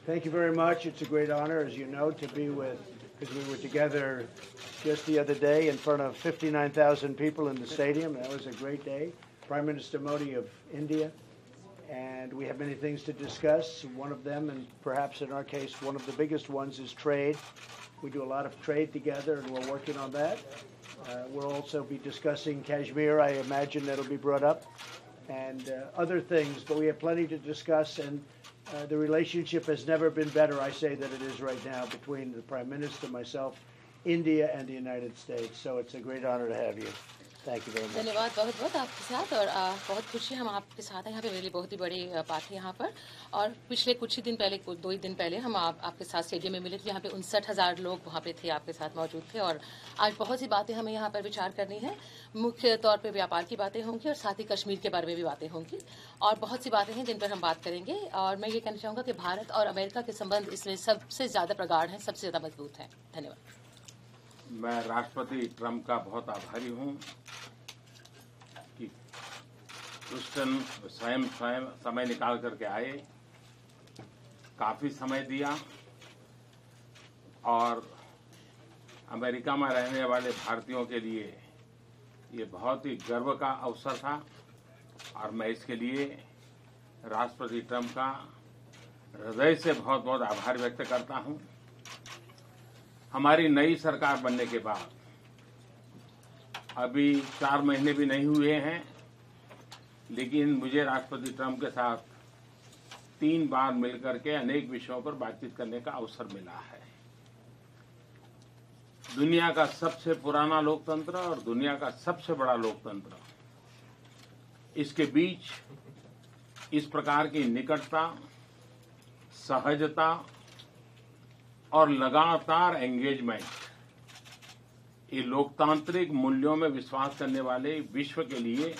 Thank you very much. It's a great honor, as you know, to be with, because we were together just the other day in front of 59,000 people in the stadium. That was a great day. Prime Minister Modi of India. And we have many things to discuss. One of them, and perhaps in our case, one of the biggest ones, is trade. We do a lot of trade together, and we're working on that. We'll also be discussing Kashmir. I imagine that'll be brought up, and other things. But we have plenty to discuss, and the relationship has never been better, I say, than it is right now between the Prime Minister, myself, India, and the United States. So it's a great honor to have you. Thank you very much. धन्यवाद बहुत बहुत आपके साथ और बहुत खुशी हम आपके साथ हैं यहाँ पे। मेरे लिए बहुत ही बड़ी बात है यहाँ पर। और पिछले कुछ ही दिन पहले, 2 ही दिन पहले हम आपके साथ स्टेडियम में मिले थे। यहाँ पे 59,000 लोग वहाँ पे थे, आपके साथ मौजूद थे। और आज बहुत सी बातें हमें यहाँ पर विचार करनी है। मुख्य तौर पे व्यापार की बातें होंगी और साथ ही कश्मीर के बारे में भी बातें होंगी और बहुत सी बातें हैं जिन पर हम बात करेंगे। और मैं ये कहना चाहूँगा कि भारत और अमेरिका के संबंध इसमें सबसे ज्यादा प्रगाढ़ हैं, सबसे ज्यादा मजबूत हैं। धन्यवाद। मैं राष्ट्रपति ट्रंप का बहुत आभारी हूँ कि ह्यूस्टन स्वयं समय निकाल करके आए, काफी समय दिया और अमेरिका में रहने वाले भारतीयों के लिए ये बहुत ही गर्व का अवसर था और मैं इसके लिए राष्ट्रपति ट्रंप का हृदय से बहुत बहुत आभार व्यक्त करता हूँ। हमारी नई सरकार बनने के बाद अभी 4 महीने भी नहीं हुए हैं, लेकिन मुझे राष्ट्रपति ट्रंप के साथ 3 बार मिलकर के अनेक विषयों पर बातचीत करने का अवसर मिला है। दुनिया का सबसे पुराना लोकतंत्र और दुनिया का सबसे बड़ा लोकतंत्र, इसके बीच इस प्रकार की निकटता, सहजता और लगातार एंगेजमेंट, ये लोकतांत्रिक मूल्यों में विश्वास करने वाले विश्व के लिए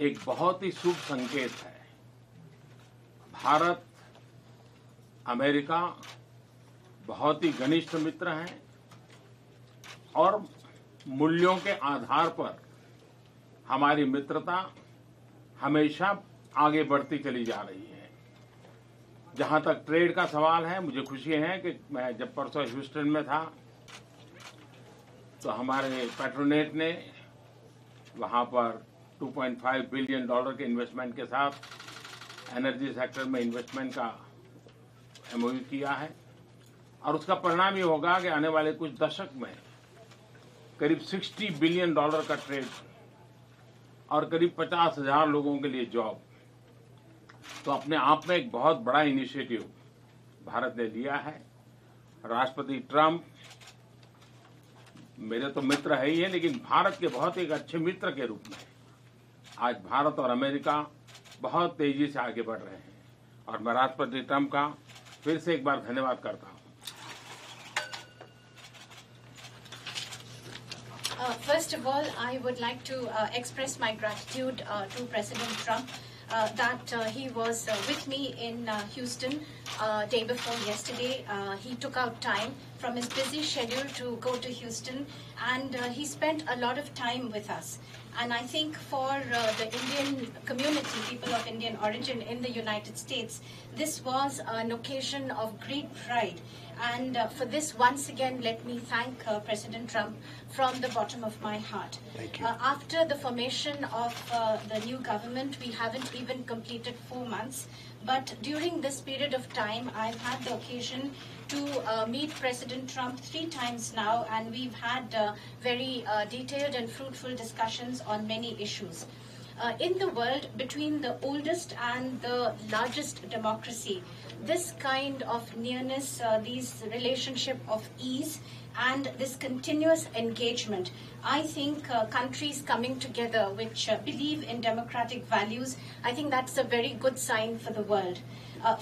एक बहुत ही शुभ संकेत है। भारत, अमेरिका बहुत ही घनिष्ठ मित्र हैं और मूल्यों के आधार पर हमारी मित्रता हमेशा आगे बढ़ती चली जा रही है। जहां तक ट्रेड का सवाल है, मुझे खुशी है कि मैं जब परसों ह्यूस्टन में था तो हमारे पेट्रोनेट ने वहां पर $2.5 बिलियन के इन्वेस्टमेंट के साथ एनर्जी सेक्टर में इन्वेस्टमेंट का एमओयू किया है और उसका परिणाम ये होगा कि आने वाले कुछ दशक में करीब $60 बिलियन का ट्रेड और करीब 50,000 लोगों के लिए जॉब। तो अपने आप में एक बहुत बड़ा इनिशिएटिव भारत ने लिया है। राष्ट्रपति ट्रंप मेरे तो मित्र है ही है, लेकिन भारत के बहुत एक अच्छे मित्र के रूप में आज भारत और अमेरिका बहुत तेजी से आगे बढ़ रहे हैं और मैं राष्ट्रपति ट्रंप का फिर से एक बार धन्यवाद करता हूं। First of all, I would like to express my gratitude to President Trump that he was with me in Houston day before yesterday. He took out time from his busy schedule to go to Houston, and he spent a lot of time with us. And I think for the Indian community, people of Indian origin in the United States, this was an occasion of great pride. And for this, once again, let me thank President Trump from the bottom of my heart. Thank you. After the formation of the new government, we haven't even completed 4 months. But during this period of time, I've had the occasion to meet President Trump 3 times now, and we've had very detailed and fruitful discussions on many issues. In the world, between the oldest and the largest democracy, this kind of nearness, these relationship of ease, and this continuous engagement, I think countries coming together which believe in democratic values, I think that's a very good sign for the world.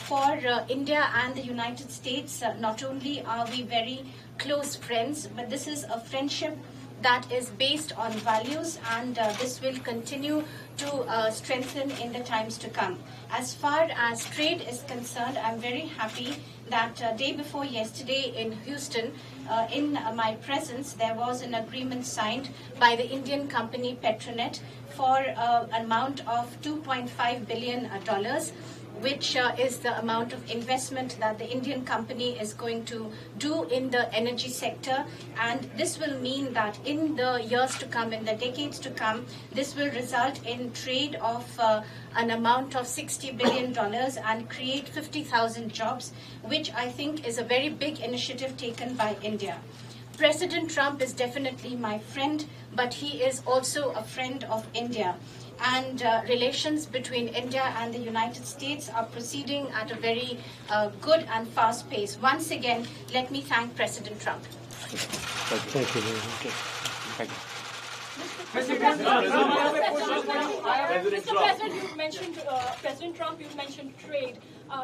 For India and the United States, not only are we very close friends, but this is a friendship that is based on values, and this will continue to strengthen in the times to come. As far as trade is concerned, I'm very happy that day before yesterday in Houston, in my presence, there was an agreement signed by the Indian company Petronet for an amount of $2.5 billion, which is the amount of investment that the Indian company is going to do in the energy sector. And this will mean that in the years to come, in the decades to come, this will result in trade of an amount of $60 billion and create 50,000 jobs, which I think is a very big initiative taken by India. President Trump is definitely my friend, but he is also a friend of India. And relations between India and the United States are proceeding at a very good and fast pace. Once again, let me thank President Trump. Thank you very much. Thank you. Mr. President, you mentioned President Trump. You mentioned trade.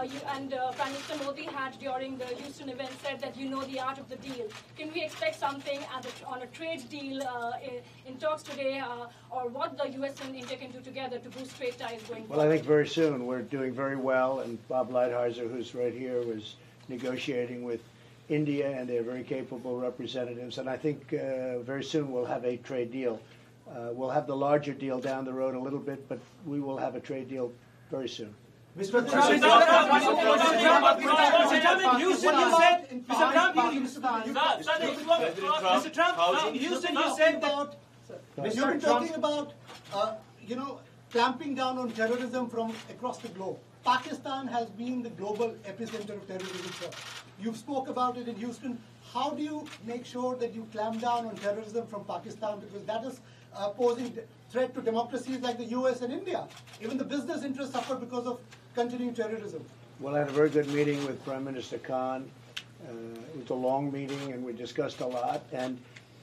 You and Prime Minister Modi had during the Houston event said that you know the art of the deal. Can we expect something on a trade deal in talks today, or what the U.S. and India can do together to boost trade ties going forward? Well, I think very soon. We're doing very well, and Bob Lighthizer, who's right here, was negotiating with India, and they're very capable representatives. And I think very soon we'll have a trade deal. We'll have the larger deal down the road a little bit, but we will have a trade deal very soon. Mr. Trump, in Houston, you said, you've been talking about, clamping down on terrorism from across the globe. Pakistan has been the global epicenter of terrorism. You spoke about it in Houston. How do you make sure that you clamp down on terrorism from Pakistan? Because that is posing threat to democracies like the US and India. Even the business interests suffer because of continuing terrorism. Well, I had a very good meeting with Prime Minister Khan. It was a long meeting, and we discussed a lot. And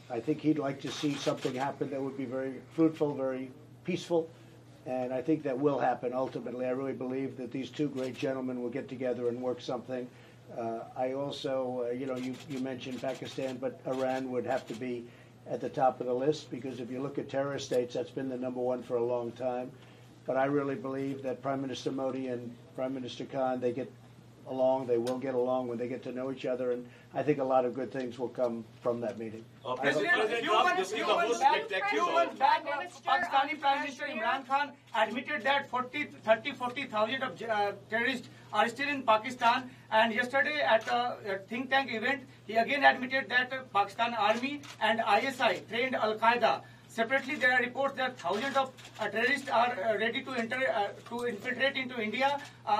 I think he'd like to see something happen that would be very fruitful, very peaceful. And I think that will happen ultimately. I really believe that these two great gentlemen will get together and work something. I also, you mentioned Pakistan, but Iran would have to be at the top of the list, because if you look at terrorist states, that's been the number one for a long time. But I really believe that Prime Minister Modi and Prime Minister Khan, they get along, they will get along when they get to know each other, and I think a lot of good things will come from that meeting. President Trump, this is the most spectacular. Pakistani Prime Minister Imran Khan admitted that 40,000 of terrorists are still in Pakistan, and yesterday at a think tank event, he again admitted that Pakistan Army and ISI trained Al-Qaeda. Separately, there are reports that thousands of terrorists are ready to infiltrate into India.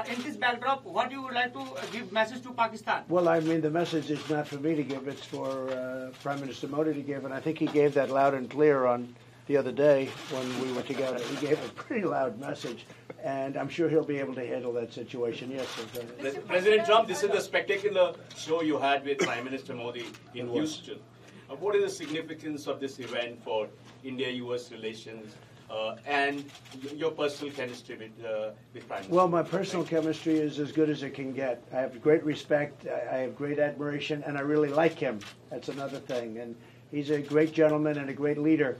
In this backdrop, what you would like to give message to Pakistan? Well, I mean, the message is not for me to give; it's for Prime Minister Modi to give, and I think he gave that loud and clear on the other day when we were together. He gave a pretty loud message, and I'm sure he'll be able to handle that situation. Yes, sir. President Trump, this is the spectacular show you had with Prime Minister Modi in Houston. What is the significance of this event for India-U.S. relations and your personal chemistry with Prime Minister? Well, my personal chemistry is as good as it can get. I have great respect, I have great admiration, and I really like him. That's another thing. And he's a great gentleman and a great leader.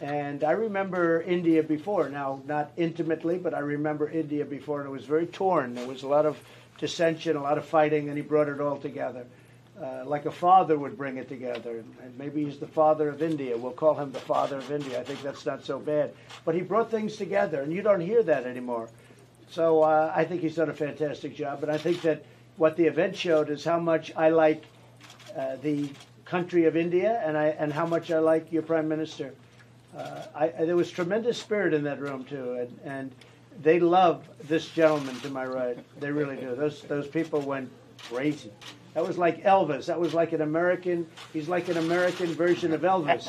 And I remember India before, now not intimately, but I remember India before, and it was very torn. There was a lot of dissension, a lot of fighting, and he brought it all together. Like a father would bring it together. And maybe he's the father of India. We'll call him the father of India. I think that's not so bad. But he brought things together, and you don't hear that anymore. So I think he's done a fantastic job. And I think that what the event showed is how much I like the country of India and how much I like your Prime Minister. There was tremendous spirit in that room, too. And they love this gentleman to my right. They really do. Those people went crazy. That was like Elvis. That was like an American. He's like an American version of Elvis.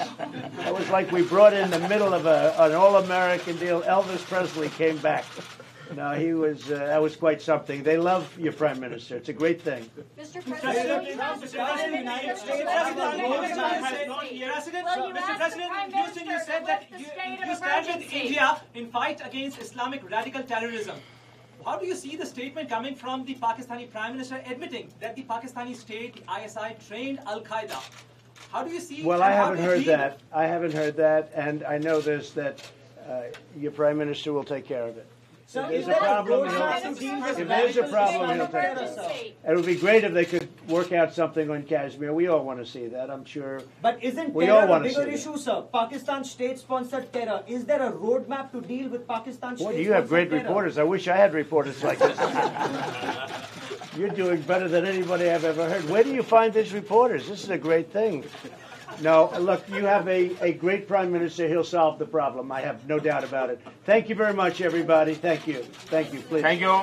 That was like we brought in the middle of an all-American deal. Elvis Presley came back. No, he was. That was quite something. They love your Prime Minister. It's a great thing. Mr. President, in Houston, you said that you stand with India in fight against Islamic radical terrorism. How do you see the statement coming from the Pakistani Prime Minister admitting that the Pakistani state, the ISI, trained Al-Qaeda? How do you see? Well, I haven't heard that. I haven't heard that, and I know this, that your Prime Minister will take care of it. Sir, If is there's a there a problem, roadmap to deal with if there's a radical problem, he'll Islamic take terror, it. sir? It would be great if they could work out something on Kashmir. We all want to see that, I'm sure. But isn't We all terror a want to bigger see that. issue, sir? Pakistan state-sponsored terror. Is there a roadmap to deal with Pakistan Boy, state-sponsored you have great terror? reporters. I wish I had reporters like this. You're doing better than anybody I've ever heard. Where do you find these reporters? This is a great thing. No, look, you have a great prime minister. He'll solve the problem. I have no doubt about it. Thank you very much, everybody. Thank you. Thank you, please. Thank you.